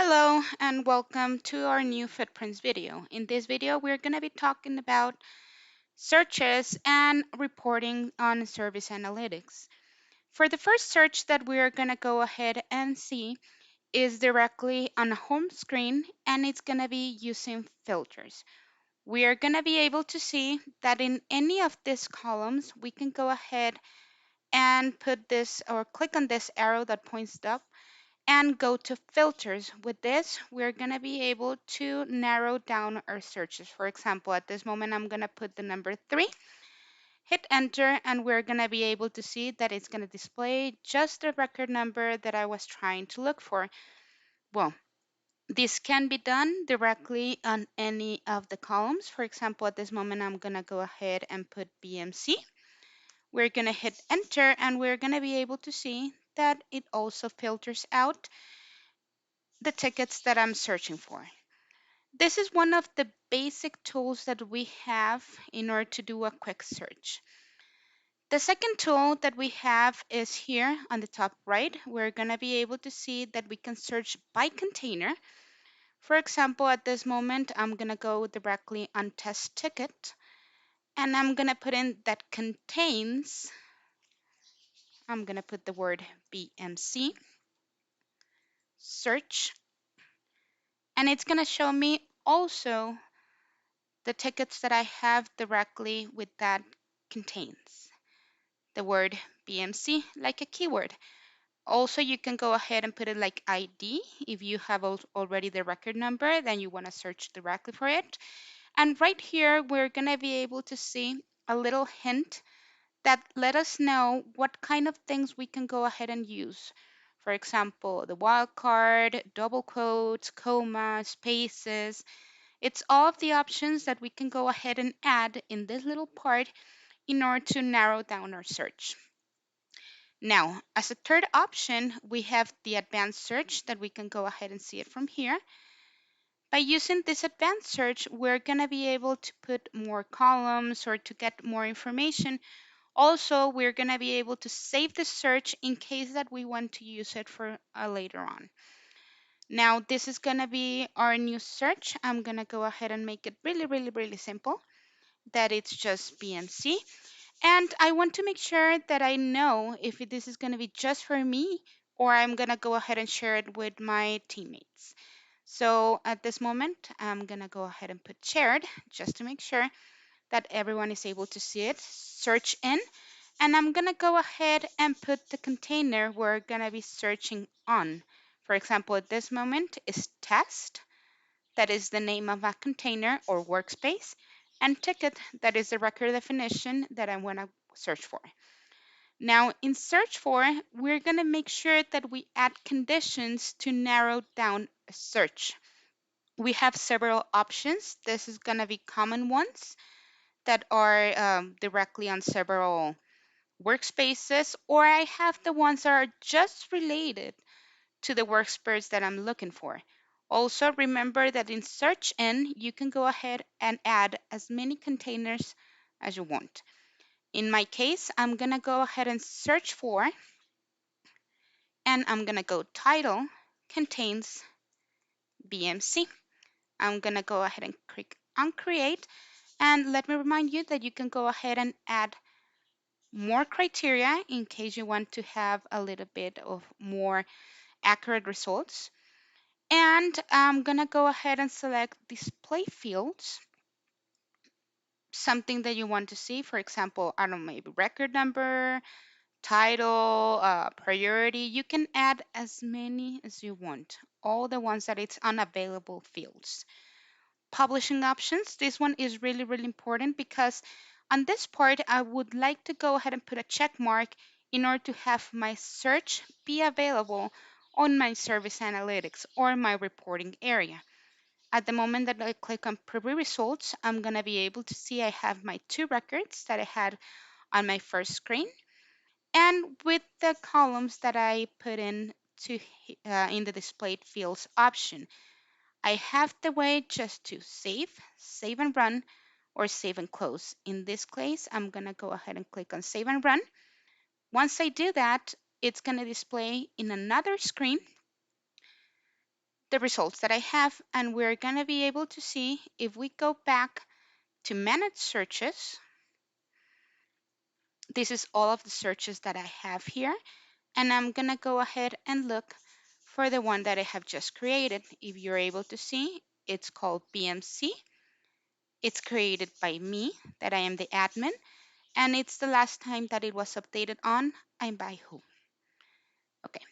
Hello and welcome to our new footprints video. In this video, we're going to be talking about searches and reporting on service analytics. For the first search that we're going to go ahead and see is directly on a home screen, and it's going to be using filters. We are going to be able to see that in any of these columns, we can go ahead and put this or click on this arrow that points up and go to filters. With this, we're going to be able to narrow down our searches. For example, at this moment, I'm going to put the number 3, hit enter, and we're going to be able to see that it's going to display just the record number that I was trying to look for. Well, this can be done directly on any of the columns. For example, at this moment, I'm going to go ahead and put BMC. We're going to hit enter, and we're going to be able to see that it also filters out the tickets that I'm searching for. This is one of the basic tools that we have in order to do a quick search. The second tool that we have is here on the top right. We're going to be able to see that we can search by container. For example, at this moment, I'm going to go directly on test ticket, and I'm going to put in that contains, I'm going to put the word BMC, search, and it's going to show me also the tickets that I have directly with that contains the word BMC like a keyword. Also, you can go ahead and put it like ID. If you have already the record number, then you want to search directly for it. And right here, we're going to be able to see a little hint that let us know what kind of things we can go ahead and use. For example, the wildcard, double quotes, comma, spaces. It's all of the options that we can go ahead and add in this little part in order to narrow down our search. Now, as a third option, we have the advanced search that we can go ahead and see it from here. By using this advanced search, we're going to be able to put more columns or to get more information. Also, we're going to be able to save the search in case that we want to use it for later on. Now, this is going to be our new search. I'm going to go ahead and make it really simple, that it's just BMC. And I want to make sure that I know if this is going to be just for me or I'm going to go ahead and share it with my teammates. So at this moment, I'm going to go ahead and put shared just to make sure that everyone is able to see it. Search in, and I'm going to go ahead and put the container we're going to be searching on. For example, at this moment is test. That is the name of a container or workspace, and ticket, that is the record definition that I want to search for. Now, in search for, we're going to make sure that we add conditions to narrow down a search. We have several options. This is going to be common ones that are directly on several workspaces, or I have the ones that are just related to the workspace that I'm looking for. Also, remember that in search in, you can go ahead and add as many containers as you want. In my case, I'm going to go ahead and search for, and I'm going to go title contains BMC. I'm going to go ahead and click on create. And let me remind you that you can go ahead and add more criteria in case you want to have a little bit of more accurate results. And I'm going to go ahead and select display fields, something that you want to see. For example, I don't know, maybe record number, title, priority. You can add as many as you want, all the ones that it's unavailable fields. Publishing options, this one is really important because on this part, I would like to go ahead and put a check mark in order to have my search be available on my service analytics or my reporting area. At the moment that I click on preview results, I'm going to be able to see I have my 2 records that I had on my first screen. And with the columns that I put in in the displayed fields option, I have the way just to save and run, or save and close. In this case, I'm going to go ahead and click on save and run. Once I do that, it's going to display in another screen the results that I have, and we're going to be able to see if we go back to manage searches. This is all of the searches that I have here, and I'm going to go ahead and look for the one that I have just created. If you're able to see, it's called BMC. It's created by me, that I am the admin, and it's the last time that it was updated on and by who. Okay,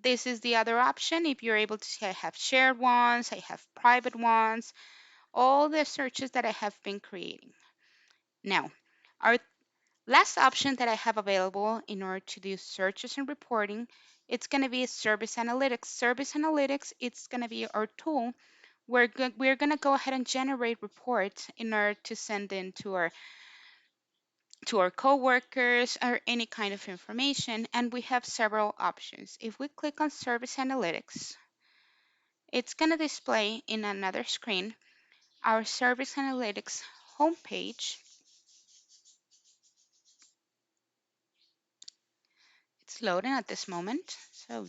this is the other option. If you're able to see, I have shared ones, I have private ones, all the searches that I have been creating. Now, our last option that I have available in order to do searches and reporting, it's going to be Service Analytics. Service Analytics, it's going to be our tool where we're going to go ahead and generate reports in order to send in to our coworkers or any kind of information, and we have several options. If we click on Service Analytics, it's going to display in another screen our Service Analytics homepage. It's loading at this moment. So,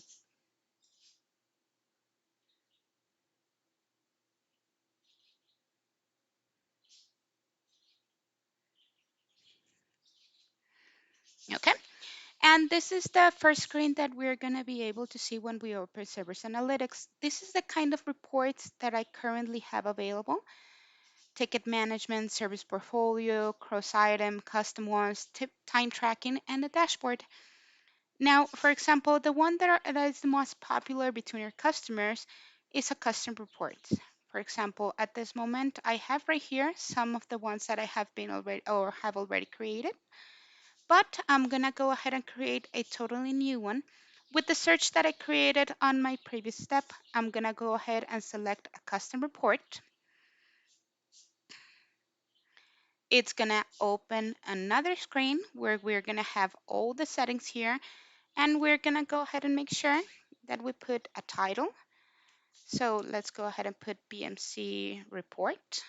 okay. And this is the first screen that we're going to be able to see when we open Service Analytics. This is the kind of reports that I currently have available: ticket management, service portfolio, cross item, custom ones, tip, time tracking, and the dashboard. Now, for example, the one that is the most popular between your customers is a custom report. For example, at this moment, I have right here some of the ones that I have been already or have already created, but I'm gonna go ahead and create a totally new one. With the search that I created on my previous step, I'm gonna go ahead and select a custom report. It's gonna open another screen where we're gonna have all the settings here, and we're gonna go ahead and make sure that we put a title. So let's go ahead and put BMC report.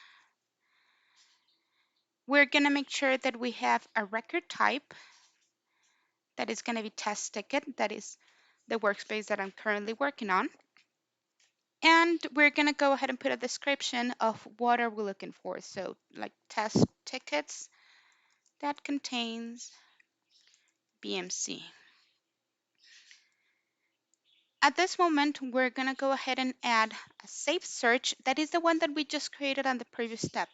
We're gonna make sure that we have a record type that is gonna be test ticket. That is the workspace that I'm currently working on. And we're gonna go ahead and put a description of what are we looking for. So like test tickets that contains BMC. At this moment, we're gonna go ahead and add a safe search. That is the one that we just created on the previous step.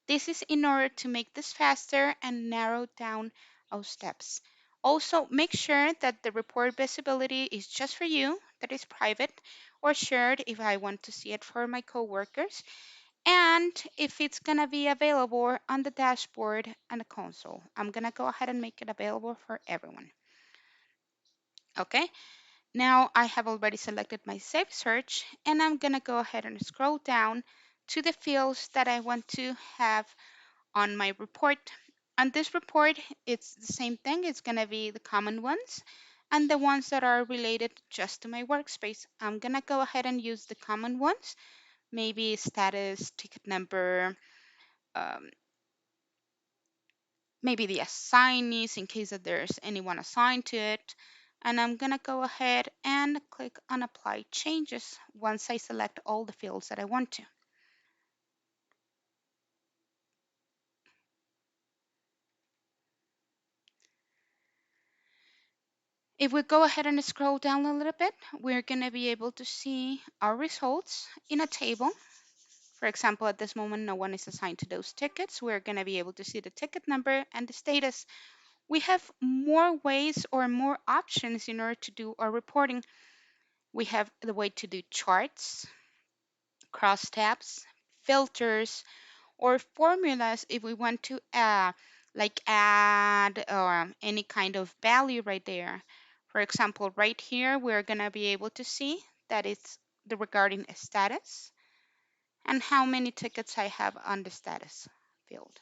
This is in order to make this faster and narrow down our steps. Also, make sure that the report visibility is just for you, that is private, or shared if I want to see it for my coworkers, and if it's gonna be available on the dashboard and the console. I'm gonna go ahead and make it available for everyone. Okay, now I have already selected my safe search, and I'm gonna go ahead and scroll down to the fields that I want to have on my report. On this report, it's the same thing. It's going to be the common ones and the ones that are related just to my workspace. I'm going to go ahead and use the common ones, maybe status, ticket number, um, maybe the assignees in case that there's anyone assigned to it. And I'm going to go ahead and click on apply changes once I select all the fields that I want to. If we go ahead and scroll down a little bit, we're going to be able to see our results in a table. For example, at this moment, no one is assigned to those tickets. We're going to be able to see the ticket number and the status. We have more ways or more options in order to do our reporting. We have the way to do charts, crosstabs, filters, or formulas if we want to like add any kind of value right there. For example, right here, we're going to be able to see that it's the regarding status and how many tickets I have on the status field.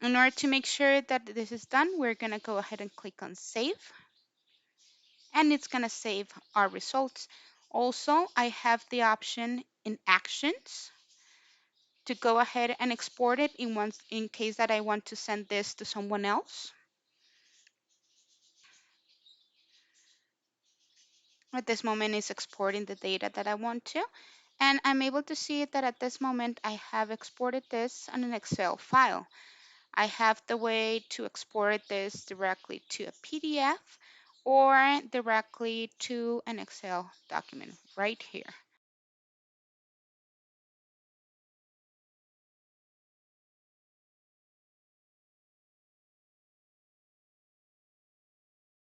In order to make sure that this is done, we're going to go ahead and click on save, and it's going to save our results. Also, I have the option in actions to go ahead and export it in case that I want to send this to someone else. at this moment is exporting the data that I want to. And I'm able to see that at this moment I have exported this on an Excel file. I have the way to export this directly to a PDF or directly to an Excel document right here.